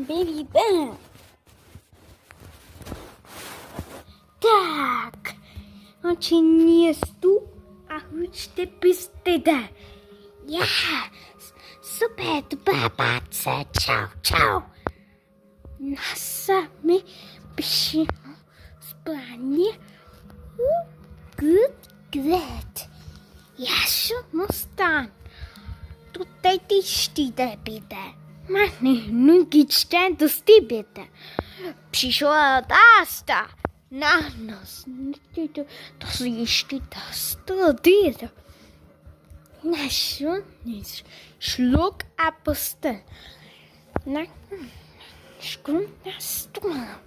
Baby Ben. Так. Очень несту, а хочете пистеда. Я. Супер, папа, чао, чао. Наса ми пиши сплани. Good, great. Яшу мустан. Тут эти штида бида. Мани, ну гичтен дусти бида. Пришла таста. Нанос, das ist das Ding. Na schon, nicht Schluck abpusten. Na, schon das du mal.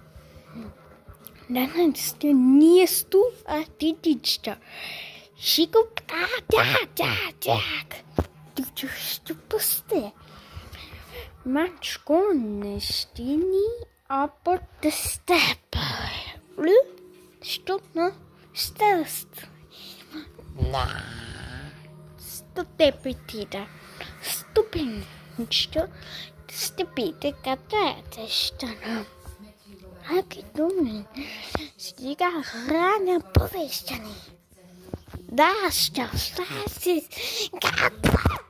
Dann hast du niest du a Ditista. Schick da. Du puste. Manch nicht nie, aber das dabei. Что, ну? Что? Что ты петида? Ступень. Что? Ступите катается, что? А думаю, стига рано повещаны. Да, что? Как?